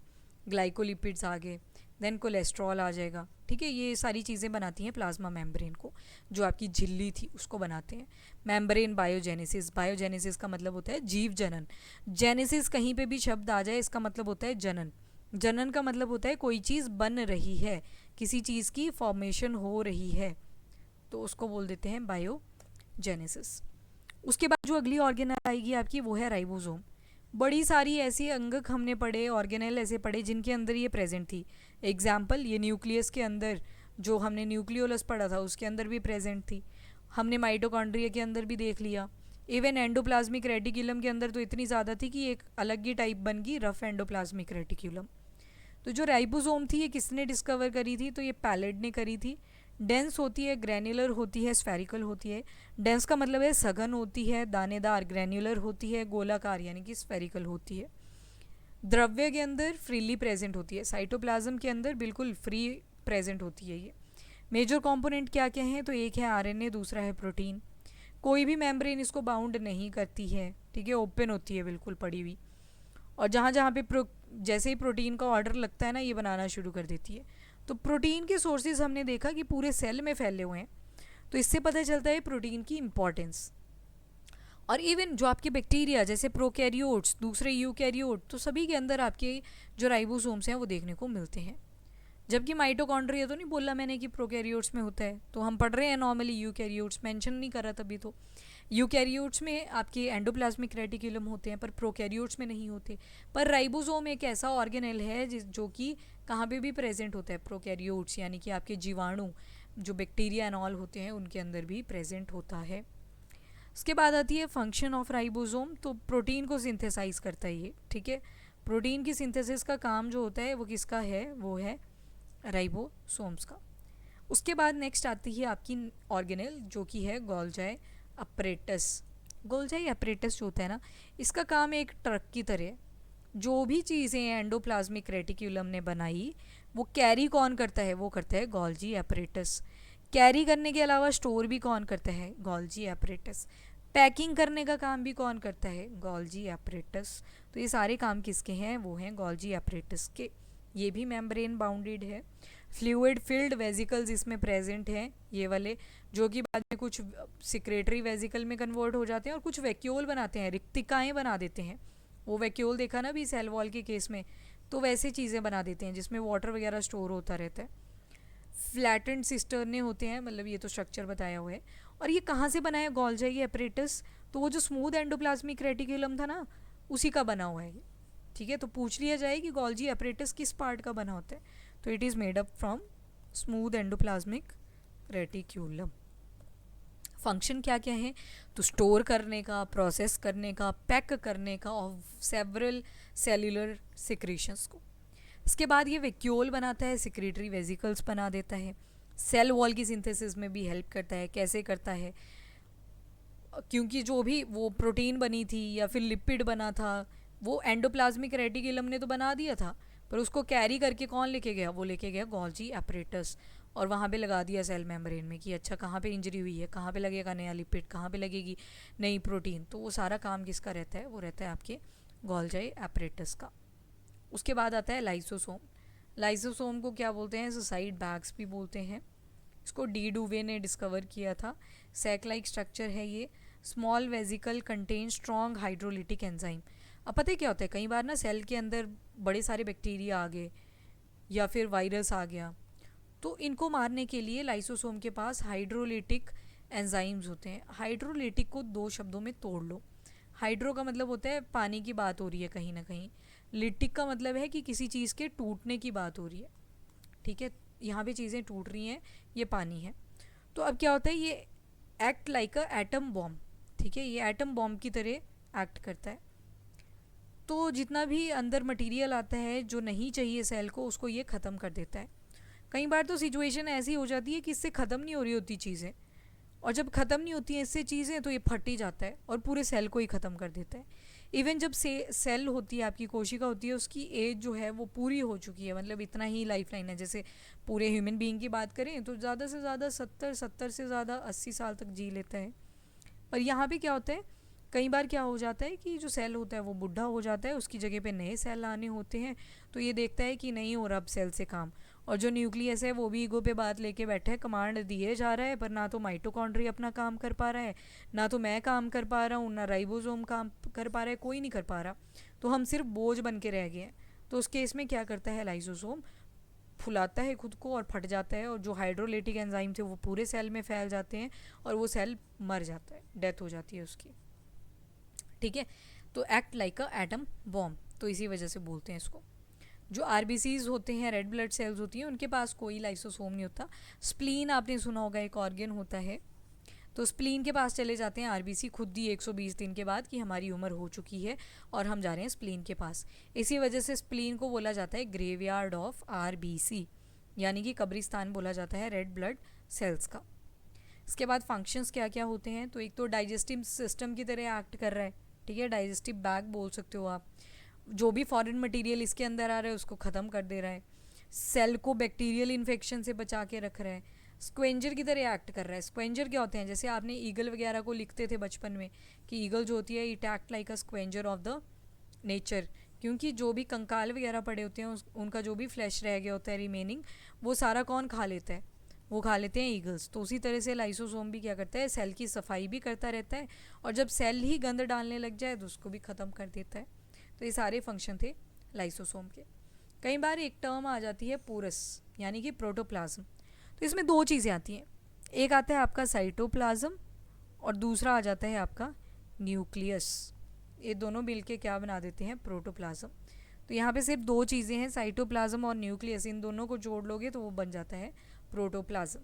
ग्लाइकोलिपिड्स आ गए, देन कोलेस्ट्रॉल आ जाएगा, ठीक है। ये सारी चीज़ें बनाती हैं प्लाज्मा मेम्ब्रेन को, जो आपकी झिल्ली थी उसको बनाते हैं। मेम्ब्रेन बायोजेनेसिस, बायोजेनेसिस का मतलब होता है जीव जनन। जेनेसिस कहीं पे भी शब्द आ जाए इसका मतलब होता है जनन। जनन का मतलब होता है कोई चीज़ बन रही है, किसी चीज़ की फॉर्मेशन हो रही है, तो उसको बोल देते हैं बायोजेनेसिस। उसके बाद जो अगली ऑर्गेनल आएगी आपकी वो है राइबोसोम। बड़ी सारी ऐसी अंगक हमने पढ़े, ऑर्गेनल ऐसे पढ़े जिनके अंदर ये प्रेजेंट थी। एग्जाम्पल, ये न्यूक्लियस के अंदर जो हमने न्यूक्लियोलस पढ़ा था उसके अंदर भी प्रेजेंट थी। हमने माइटोकॉन्ड्रिया के अंदर भी देख लिया। इवन एंडोप्लाज्मिक रेटिक्यूलम के अंदर तो इतनी ज़्यादा थी कि एक अलग ही टाइप बन गई, रफ एंडोप्लाज्मिक रेटिक्यूलम। तो जो राइबोसोम थी ये किसने डिस्कवर करी थी, तो ये पैलेड ने करी थी। डेंस होती है, ग्रैन्युलर होती है, स्फेरिकल होती है। डेंस का मतलब है सघन होती है, दानेदार, ग्रैन्युलर होती है, गोलाकार यानी कि स्फेरिकल होती है। द्रव्य के अंदर फ्रीली प्रेजेंट होती है, साइटोप्लाज्म के अंदर बिल्कुल फ्री प्रेजेंट होती है ये। मेजर कंपोनेंट क्या क्या हैं, तो एक है आरएनए, दूसरा है प्रोटीन। कोई भी मेम्ब्रेन इसको बाउंड नहीं करती है, ठीक है, ओपन होती है बिल्कुल पड़ी हुई। और जहाँ जहाँ पे जैसे ही प्रोटीन का ऑर्डर लगता है ना, ये बनाना शुरू कर देती है। तो प्रोटीन के सोर्सेज हमने देखा कि पूरे सेल में फैले हुए हैं, तो इससे पता चलता है प्रोटीन की इम्पॉर्टेंस। और इवन जो आपके बैक्टीरिया जैसे प्रोकैरियोट्स, दूसरे यूकैरियोट, तो सभी के अंदर आपके जो राइबोसोम्स हैं वो देखने को मिलते हैं। जबकि माइटोकॉन्ड्रिया तो नहीं बोला मैंने कि प्रोकैरियोट्स में होता है, तो हम पढ़ रहे हैं नॉर्मली यूकैरियोट्स, मेंशन नहीं कर रहा तभी। तो यूकैरियोट्स में आपके एंडोप्लाज्मिक रेटिक्यूलम होते हैं पर प्रोकैरियोट्स में नहीं होते। पर राइबोसोम एक ऐसा ऑर्गेनेल है जो कि कहाँ पे भी प्रेजेंट होता है, प्रोकैरियोट्स यानी कि आपके जीवाणु जो बैक्टीरिया एंड ऑल होते हैं उनके अंदर भी प्रेजेंट होता है। उसके बाद आती है फंक्शन ऑफ राइबोसोम। तो प्रोटीन को सिंथेसाइज करता है ये, ठीक है। प्रोटीन की सिंथेसिस का काम जो होता है वो किसका है, वो है राइबोसोम्स का। उसके बाद नेक्स्ट आती है आपकी ऑर्गेनेल जो कि है गोल्जाई अपरेटस। गोल्जाई अपरेटस जो होता है ना, इसका काम एक ट्रक की तरह, जो भी चीज़ें एंडोप्लाज्मिक रेटिक्यूलम ने बनाई वो कैरी कौन करता है, वो करता है गोल्जी अपरेटस। कैरी करने के अलावा स्टोर भी कौन करता है, गोल्जी अपरेटस। पैकिंग करने का काम भी कौन करता है, गोल्जी अपरेटस। तो ये सारे काम किसके हैं, वो हैं गोल्जी अपरेटस के। ये भी मेम्ब्रेन बाउंडेड है। फ्लूइड फिल्ड वेजिकल्स इसमें प्रेजेंट हैं, ये वाले, जो कि बाद में कुछ सिक्रेटरी वेजिकल में कन्वर्ट हो जाते हैं और कुछ वैक्यूल बनाते हैं, रिक्तिकाएँ बना देते हैं। वो वैक्यूल देखा ना भी सेल वॉल के केस में, तो वैसे चीज़ें बना देते हैं जिसमें वाटर वगैरह स्टोर होता रहता है। फ्लैटेंड सिस्टर्ने होते हैं, मतलब ये तो स्ट्रक्चर बताया हुआ है। और ये कहाँ से बना है गोल्जाई अपरेटस, तो वो जो स्मूथ एंडोप्लाज्मिक रेटिक्यूलम था ना उसी का बना हुआ है ये, ठीक है। तो पूछ लिया जाए कि गोल्जी अपरेटस किस पार्ट का बना होता है, तो it is made up from smooth endoplasmic reticulum. Function क्या क्या है, तो स्टोर करने का, प्रोसेस करने का, पैक करने का ऑफ सेवरल सेल्यूलर सिक्रीशंस को। इसके बाद ये वैक्यूल बनाता है, सिक्रेटरी वेजिकल्स बना देता है, सेल वॉल की सिंथेसिस में भी हेल्प करता है। कैसे करता है, क्योंकि जो भी वो प्रोटीन बनी थी या फिर लिपिड बना था वो एंडोप्लाज्मिक रेटिकुलम ने तो बना दिया था, पर उसको कैरी करके कौन लेके गया, वो लेके गया गोल्जी एपरेटस, और वहाँ पे लगा दिया सेल मेम्ब्रेन में कि अच्छा कहाँ पे इंजरी हुई है, कहाँ पे लगेगा नया लिपिड, कहाँ पे लगेगी नई प्रोटीन। तो वो सारा काम किसका रहता है, वो रहता है आपके गोल्जी एपरेटस का। उसके बाद आता है लाइसोसोम। लाइसोसोम को क्या बोलते हैं, साइड बैग्स भी बोलते हैं। इसको डी डुवे ने डिस्कवर किया था। सैक लाइक स्ट्रक्चर है ये। Small vesicle contain strong hydrolytic enzyme. अब पता है क्या होता है, कई बार ना सेल के अंदर बड़े सारे बैक्टीरिया आ गए या फिर वायरस आ गया, तो इनको मारने के लिए लाइसोसोम के पास हाइड्रोलिटिक एंजाइम्स होते हैं। हाइड्रोलिटिक को दो शब्दों में तोड़ लो। हाइड्रो का मतलब होता है पानी की बात हो रही है कहीं ना कहीं, लिटिक का मतलब है कि किसी चीज़ के टूटने की बात हो रही है। ठीक है, यहाँ पे चीज़ें टूट रही हैं, ये पानी है। तो अब क्या होता है, ये एक्ट लाइक अ एटम बॉम्ब। ठीक है, ये एटम बॉम्ब की तरह एक्ट करता है। तो जितना भी अंदर मटेरियल आता है जो नहीं चाहिए सेल को, उसको ये ख़त्म कर देता है। कई बार तो सिचुएशन ऐसी हो जाती है कि इससे ख़त्म नहीं हो रही होती चीज़ें, और जब ख़त्म नहीं होती हैं इससे चीज़ें तो ये फट ही जाता है और पूरे सेल को ही ख़त्म कर देता है। इवन जब सेल होती है, आपकी कोशिका होती है, उसकी एज जो है वो पूरी हो चुकी है, मतलब इतना ही लाइफ लाइन है। जैसे पूरे ह्यूमन बीइंग की बात करें तो ज़्यादा से ज़्यादा 70 से ज़्यादा 80 साल तक जी लेता है। पर यहाँ पे क्या होता है, कई बार क्या हो जाता है कि जो सेल होता है वो बुढ़ा हो जाता है, उसकी जगह पे नए सेल आने होते हैं। तो ये देखता है कि नहीं हो रहा अब सेल से काम, और जो न्यूक्लियस है वो भी ईगो पे बात लेके बैठा है, कमांड दिए जा रहा है, पर ना तो माइटोकॉन्ड्री अपना काम कर पा रहा है, ना तो मैं काम कर पा रहा हूँ, ना राइबोसोम काम कर पा रहा है, कोई नहीं कर पा रहा। तो हम सिर्फ बोझ बन के रह गए हैं। तो उस केस में क्या करता है, लाइसोसोम फुलाता है खुद को और फट जाता है, और जो हाइड्रोलिटिक एंजाइम थे वो पूरे सेल में फैल जाते हैं और वो सेल मर जाता है, डेथ हो जाती है उसकी। ठीक है, तो एक्ट लाइक अ एटम बॉम्ब, तो इसी वजह से बोलते हैं इसको। जो आरबीसीज होते हैं, रेड ब्लड सेल्स होती हैं, उनके पास कोई लाइसोसोम नहीं होता। स्प्लीन आपने सुना होगा, एक ऑर्गन होता है, तो स्प्लीन के पास चले जाते हैं आरबीसी खुद ही 120 दिन के बाद कि हमारी उम्र हो चुकी है और हम जा रहे हैं स्प्लीन के पास। इसी वजह से स्प्लीन को बोला जाता है ग्रेवयार्ड ऑफ आरबीसी, यानी कि कब्रिस्तान बोला जाता है रेड ब्लड सेल्स का। इसके बाद फंक्शंस क्या क्या होते हैं, तो एक तो डाइजेस्टिव सिस्टम की तरह एक्ट कर रहा है। ठीक है, डाइजेस्टिव बैग बोल सकते हो आप। जो भी फॉरेन मटेरियल इसके अंदर आ रहा है उसको ख़त्म कर दे रहा है। सेल को बैक्टीरियल इन्फेक्शन से बचा के रख रहा है। स्क्वेंजर की तरह एक्ट कर रहा है। स्क्वेंजर क्या होते हैं, जैसे आपने ईगल वगैरह को लिखते थे बचपन में कि ईगल जो होती है it act like a scavenger of the nature, क्योंकि जो भी कंकाल वगैरह पड़े होते हैं उनका जो भी फ्लैश रह गया होता है रिमेनिंग, वो सारा कौन खा लेता है, वो खा लेते हैं ईगल्स। तो उसी तरह से लाइसोसोम भी क्या करता है, सेल की सफाई भी करता रहता है, और जब सेल ही गंद डालने लग जाए तो उसको भी ख़त्म कर देता है। तो ये सारे फंक्शन थे लाइसोसोम के। कई बार एक टर्म आ जाती है पोरस, यानी कि प्रोटोप्लाज्म। तो इसमें दो चीज़ें आती हैं, एक आता है आपका साइटोप्लाज्म और दूसरा आ जाता है आपका न्यूक्लियस। ये दोनों मिलके क्या बना देते हैं, प्रोटोप्लाज्म। तो यहाँ पे सिर्फ दो चीज़ें हैं, साइटोप्लाज्म और न्यूक्लियस, इन दोनों को जोड़ लोगे तो वो बन जाता है प्रोटोप्लाज्म।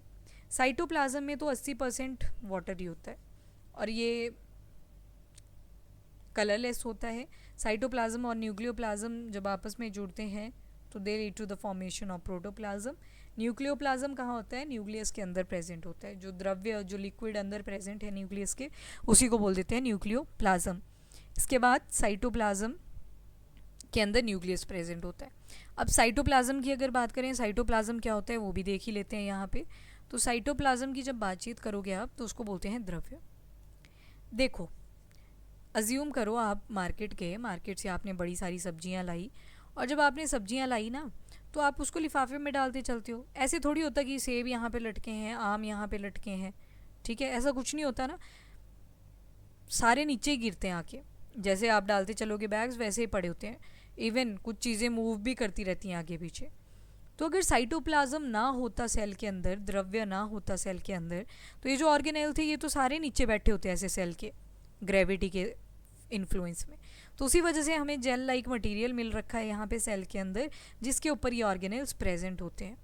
साइटोप्लाज्म में तो 80% वाटर ही होता है और ये कलरलेस होता है। साइटोप्लाज्म और न्यूक्लियोप्लाज्म जब आपस में जुड़ते हैं तो they lead to the formation of protoplasm. Nucleoplasm कहाँ होता है, न्यूक्लियस के अंदर प्रेजेंट होता है। जो द्रव्य, जो लिक्विड अंदर प्रेजेंट है न्यूक्लियस के, उसी को बोल देते हैं न्यूक्लियोप्लाज्म। इसके बाद साइटोप्लाज्म के अंदर न्यूक्लियस प्रेजेंट होता है। अब साइटोप्लाज्म की अगर बात करें, साइटोप्लाज्म क्या होता है वो भी देख ही लेते हैं यहाँ पे। तो साइटोप्लाज्म की जब बातचीत करोगे आप तो उसको बोलते हैं द्रव्य। देखो, अज्यूम करो आप मार्केट गए, मार्केट से आपने बड़ी सारी सब्जियां लाई, और जब आपने सब्जियां लाई ना तो आप उसको लिफाफे में डालते चलते हो। ऐसे थोड़ी होता कि सेब यहाँ पे लटके हैं, आम यहाँ पे लटके हैं, ठीक है, ऐसा कुछ नहीं होता ना, सारे नीचे ही गिरते हैं आके। जैसे आप डालते चलोगे बैग्स वैसे ही पड़े होते हैं, इवन कुछ चीज़ें मूव भी करती रहती हैं आगे पीछे। तो अगर साइटोप्लाज्म ना होता सेल के अंदर, द्रव्य ना होता सेल के अंदर, तो ये जो ऑर्गेनेल थे ये तो सारे नीचे बैठे होते हैं ऐसे सेल के ग्रेविटी के इन्फ्लुएंस में। तो उसी वजह से हमें जेल लाइक मटेरियल मिल रखा है यहाँ पे सेल के अंदर, जिसके ऊपर ये ऑर्गेनेल्स प्रेजेंट होते हैं।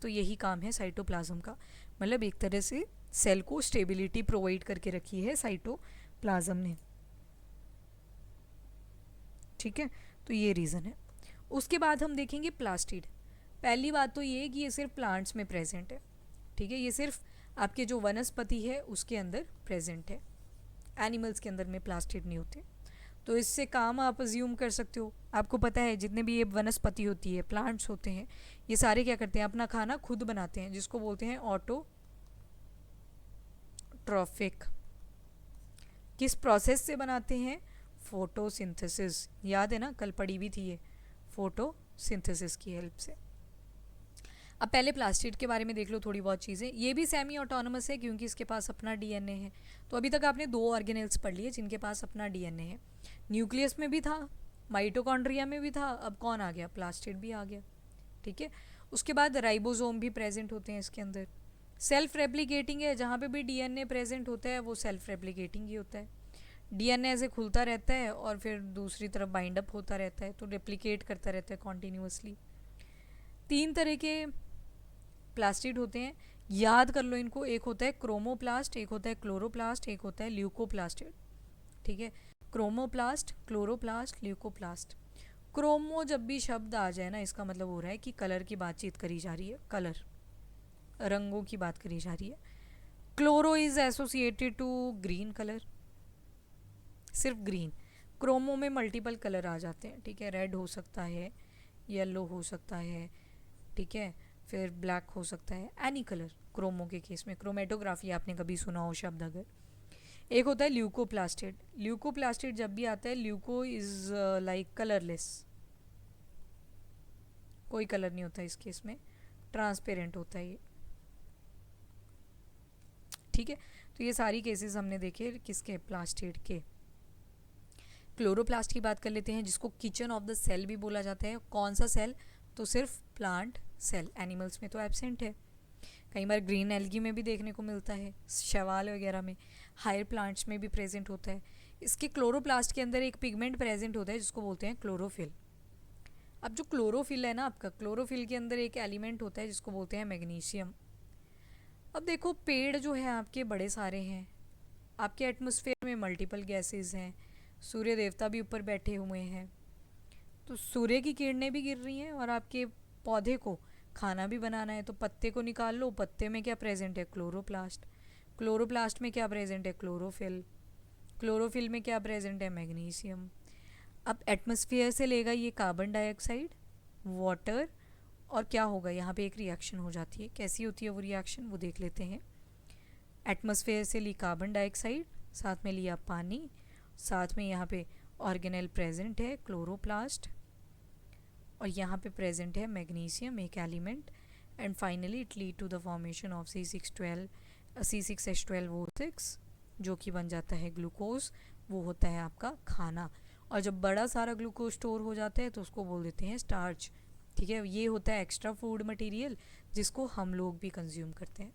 तो यही काम है साइटोप्लाज्म का, मतलब एक तरह से सेल को स्टेबिलिटी प्रोवाइड करके रखी है साइटोप्लाज्म ने। ठीक है, तो ये रीज़न है। उसके बाद हम देखेंगे प्लास्टिड। पहली बात तो ये है कि ये सिर्फ प्लांट्स में प्रेजेंट है, ठीक है, ये सिर्फ आपके जो वनस्पति है उसके अंदर प्रेजेंट है, एनिमल्स के अंदर में प्लास्टिड नहीं होते। तो इससे काम आप अज्यूम कर सकते हो, आपको पता है जितने भी ये वनस्पति होती है, प्लांट्स होते हैं, ये सारे क्या करते हैं, अपना खाना खुद बनाते हैं, जिसको बोलते हैं ऑटोट्रॉफिक। किस प्रोसेस से बनाते हैं, फोटोसिंथेसिस। याद है ना, कल पढ़ी भी थी ये, फोटोसिंथेसिस की हेल्प से। अब पहले प्लास्टिड के बारे में देख लो थोड़ी बहुत चीज़ें। ये भी सेमी ऑटोनमस है क्योंकि इसके पास अपना डीएनए है। तो अभी तक आपने 2 ऑर्गेनेल्स पढ़ लिए जिनके पास अपना डीएनए है। न्यूक्लियस में भी था, माइटोकॉन्ड्रिया में भी था, अब कौन आ गया, प्लास्टिड भी आ गया, ठीक है। उसके बाद राइबोसोम भी प्रेजेंट होते हैं इसके अंदर। सेल्फ रेप्लिकेटिंग है, जहाँ पे भी डीएनए प्रेजेंट होता है वो सेल्फ रेप्लिकेटिंग ही होता है। डीएनए ऐसे खुलता रहता है और फिर दूसरी तरफ बाइंड अप होता रहता है, तो रेप्लिकेट करता रहता है कॉन्टीन्यूसली। 3 तरह के प्लास्टिड होते हैं, याद कर लो इनको। एक होता है क्रोमोप्लास्ट, एक होता है क्लोरोप्लास्ट, एक होता है ल्यूकोप्लास्टिड, ठीक है। Chromoplast, chloroplast, leucoplast. क्रोमो जब भी शब्द आ जाए ना, इसका मतलब हो रहा है कि कलर की बातचीत करी जा रही है, कलर, रंगों की बात करी जा रही है। Chloro is associated to green colour, सिर्फ ग्रीन। क्रोमो में मल्टीपल कलर आ जाते हैं, ठीक है, रेड हो सकता है, येलो हो सकता है, ठीक है, फिर ब्लैक हो सकता है, एनी कलर क्रोमो के केस में। क्रोमेटोग्राफी आपने कभी सुना हो शब्द अगर। एक होता है ल्यूकोप्लास्टिड। ल्यूकोप्लास्टिड जब भी आता है, ल्यूको इज लाइक कलरलेस, कोई कलर नहीं होता इस केस में, ट्रांसपेरेंट होता है ये, ठीक है। तो ये सारी केसेस हमने देखे किसके, प्लास्टिड के। क्लोरोप्लास्ट की बात कर लेते हैं, जिसको किचन ऑफ द सेल भी बोला जाता है। कौन सा सेल, तो सिर्फ प्लांट सेल, एनिमल्स में तो एब्सेंट है। कई बार ग्रीन एल्गी में भी देखने को मिलता है, शैवाल वगैरह में, हायर प्लांट्स में भी प्रेजेंट होता है। इसके क्लोरोप्लास्ट के अंदर एक पिगमेंट प्रेजेंट होता है जिसको बोलते हैं क्लोरोफिल। अब जो क्लोरोफिल है ना आपका, क्लोरोफिल के अंदर एक एलिमेंट होता है जिसको बोलते हैं मैग्नीशियम। अब देखो पेड़ जो है आपके बड़े सारे हैं, आपके एटमॉस्फेयर में मल्टीपल गैसेस हैं, सूर्य देवता भी ऊपर बैठे हुए हैं, तो सूर्य की किरणें भी गिर रही हैं और आपके पौधे को खाना भी बनाना है। तो पत्ते को निकाल लो, पत्ते में क्या प्रेजेंट है, क्लोरोप्लास्ट। क्लोरोप्लास्ट में क्या प्रेजेंट है, क्लोरोफिल। क्लोरोफिल में क्या प्रेजेंट है, मैग्नीशियम। अब एटमॉस्फेयर से लेगा ये कार्बन डाइऑक्साइड, वाटर, और क्या होगा, यहाँ पे एक रिएक्शन हो जाती है। कैसी होती है वो रिएक्शन, वो देख लेते हैं। एटमॉस्फेयर से ली कार्बन डाइऑक्साइड, साथ में लिया पानी, साथ में यहाँ पे ऑर्गेनेल प्रेजेंट है क्लोरोप्लास्ट, और यहाँ पे प्रेजेंट है मैग्नीशियम, एक element, and finally it lead to the formation of C6H12O6, जो कि बन जाता है ग्लूकोज, वो होता है आपका खाना। और जब बड़ा सारा ग्लूकोज स्टोर हो जाता है तो उसको बोल देते हैं स्टार्च, ठीक है। ये होता है एक्स्ट्रा फूड मटेरियल जिसको हम लोग भी कंज्यूम करते हैं,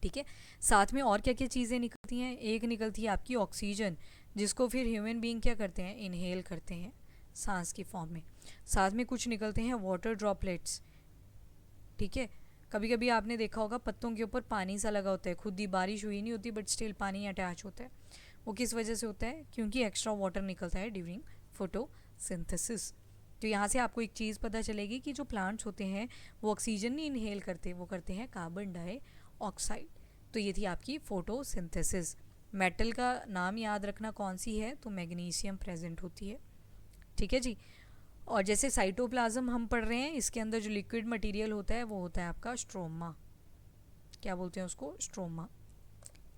ठीक है। साथ में और क्या क्या चीज़ें निकलती हैं, एक निकलती है आपकी ऑक्सीजन, जिसको फिर ह्यूमन बीइंग क्या करते हैं, इनहेल करते हैं सांस की फॉर्म में। साथ में कुछ निकलते हैं वाटर ड्रॉपलेट्स, ठीक है। कभी कभी आपने देखा होगा पत्तों के ऊपर पानी सा लगा होता है, खुद ही बारिश हुई नहीं होती बट स्टिल पानी अटैच होता है। वो किस वजह से होता है, क्योंकि एक्स्ट्रा वाटर निकलता है ड्यूरिंग फोटोसिंथेसिस। तो यहाँ से आपको एक चीज़ पता चलेगी कि जो प्लांट्स होते हैं वो ऑक्सीजन नहीं इनहेल करते, वो करते हैं कार्बन डाइऑक्साइड। तो ये थी आपकी फोटोसिंथेसिस। मेटल का नाम याद रखना कौन सी है, तो मैग्नीशियम प्रेजेंट होती है, ठीक है जी। और जैसे साइटोप्लाज्म हम पढ़ रहे हैं, इसके अंदर जो लिक्विड मटेरियल होता है वो होता है आपका स्ट्रोमा, क्या बोलते हैं उसको, स्ट्रोमा।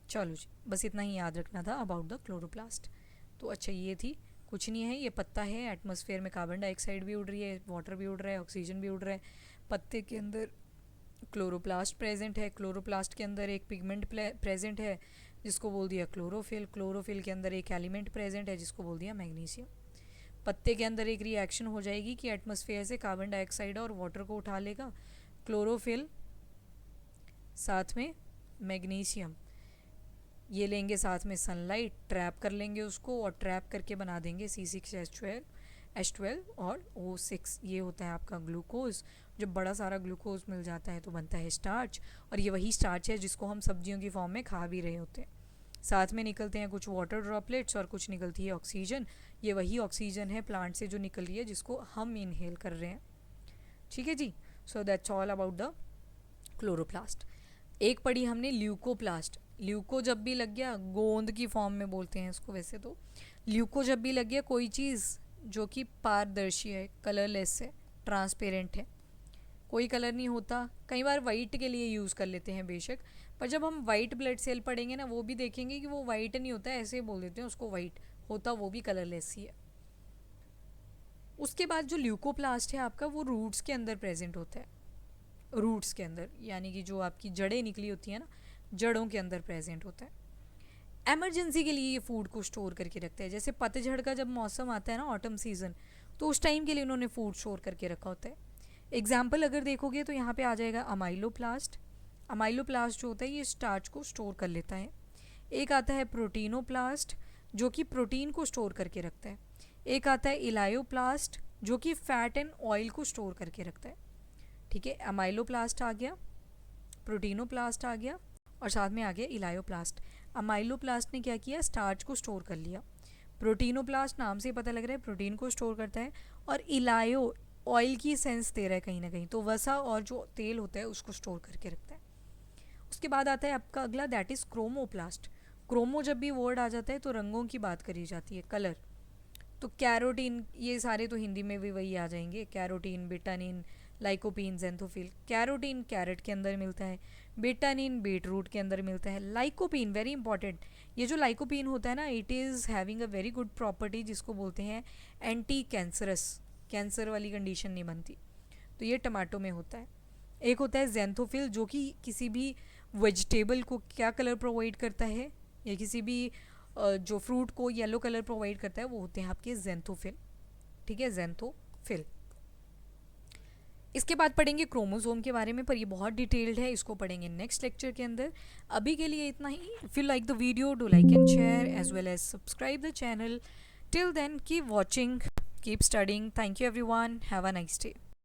चलो जी, बस इतना ही याद रखना था अबाउट द क्लोरोप्लास्ट। तो अच्छा ये थी, कुछ नहीं है, ये पत्ता है, एटमॉस्फेयर में कार्बन डाइऑक्साइड भी उड़ रही है, वाटर भी उड़ रहा है, ऑक्सीजन भी उड़ रहा है। पत्ते के अंदर क्लोरोप्लास्ट प्रेजेंट है, क्लोरोप्लास्ट के अंदर एक पिगमेंट प्रेजेंट है जिसको बोल दिया क्लोरोफिल, क्लोरोफिल के अंदर एक एलिमेंट प्रेजेंट है जिसको बोल दिया मैग्नीशियम। पत्ते के अंदर एक रिएक्शन हो जाएगी कि एटमॉस्फेयर से कार्बन डाइऑक्साइड और वाटर को उठा लेगा, क्लोरोफिल साथ में मैग्नीशियम, ये लेंगे साथ में सनलाइट, ट्रैप कर लेंगे उसको और ट्रैप करके बना देंगे C6H12 और O6। ये होता है आपका ग्लूकोज। जब बड़ा सारा ग्लूकोज मिल जाता है तो बनता है स्टार्च, और ये वही स्टार्च है जिसको हम सब्जियों की फॉर्म में खा भी रहे होते हैं। साथ में निकलते हैं कुछ वाटर ड्रॉपलेट्स और कुछ निकलती है ऑक्सीजन। ये वही ऑक्सीजन है प्लांट से जो निकल रही है जिसको हम इनहेल कर रहे हैं। ठीक है जी। So that's all about the chloroplast. एक पढ़ी हमने ल्यूकोप्लास्ट। ल्यूको जब भी लग गया, गोंद की फॉर्म में बोलते हैं इसको वैसे तो, ल्यूको जब भी लग गया कोई चीज़ जो कि पारदर्शी है, कलरलेस है, ट्रांसपेरेंट है, कोई कलर नहीं होता। कई बार वाइट के लिए यूज़ कर लेते हैं बेशक, पर जब हम वाइट ब्लड सेल पढ़ेंगे ना वो भी देखेंगे कि वो वाइट नहीं होता है, ऐसे ही बोल देते हैं उसको वाइट, होता वो भी कलरलेस ही है। उसके बाद जो ल्यूकोप्लास्ट है आपका वो रूट्स के अंदर प्रेजेंट होता है। रूट्स के अंदर यानी कि जो आपकी जड़ें निकली होती हैं ना, जड़ों के अंदर प्रेजेंट होता है। एमरजेंसी के लिए ये फूड को स्टोर करके रखता है। जैसे पतझड़ का जब मौसम आता है ना, ऑटम सीजन, तो उस टाइम के लिए उन्होंने फूड स्टोर करके रखा होता है। एग्जाम्पल अगर देखोगे तो यहाँ पे आ जाएगा अमाइलोप्लास्ट। अमाइलोप्लास्ट जो होता है ये स्टार्च को स्टोर कर लेता है। एक आता है प्रोटीनोप्लास्ट जो कि प्रोटीन को स्टोर करके रखता है। एक आता है इलायोप्लास्ट जो कि फैट एंड ऑयल को स्टोर करके रखता है। ठीक है, अमाइलोप्लास्ट आ गया, प्रोटीनोप्लास्ट आ गया और साथ में आ गया इलायोप्लास्ट। अमाइलोप्लास्ट ने क्या किया, स्टार्च को स्टोर कर लिया। प्रोटीनोप्लास्ट नाम से पता लग रहा है प्रोटीन को स्टोर करता है, और इलायो ऑयल की सेंस दे रहा है कहीं ना कहीं, तो वसा और जो तेल होता है उसको स्टोर करके रखता है। उसके बाद आता है आपका अगला, दैट इज़ क्रोमोप्लास्ट। क्रोमो जब भी वर्ड आ जाता है तो रंगों की बात करी जाती है, कलर। तो कैरोटीन, ये सारे तो हिंदी में भी वही आ जाएंगे, carotene, betanin, lycopene, xanthophyll. Carotene carrot के अंदर मिलता है, बिटानिन बीट रूट के अंदर मिलता है, लाइकोपीन वेरी इंपॉर्टेंट। ये जो लाइकोपीन होता है ना, it is having a very good property जिसको बोलते हैं एंटी कैंसरस, कैंसर वाली कंडीशन नहीं बनती, तो ये टमाटो में होता है। एक होता है जेंथोफिल जो कि किसी भी वेजिटेबल को क्या कलर प्रोवाइड करता है, या किसी भी जो फ्रूट को येलो कलर प्रोवाइड करता है, वो होते हैं आपके जेंथोफिल। ठीक है, जेंथोफिल। इसके बाद पढ़ेंगे क्रोमोसोम के बारे में, पर ये बहुत डिटेल्ड है, इसको पढ़ेंगे नेक्स्ट लेक्चर के अंदर। अभी के लिए इतना ही। If you like the video, do like and share as well as subscribe the channel. Till then keep watching, keep studying. Thank you everyone, have a nice day.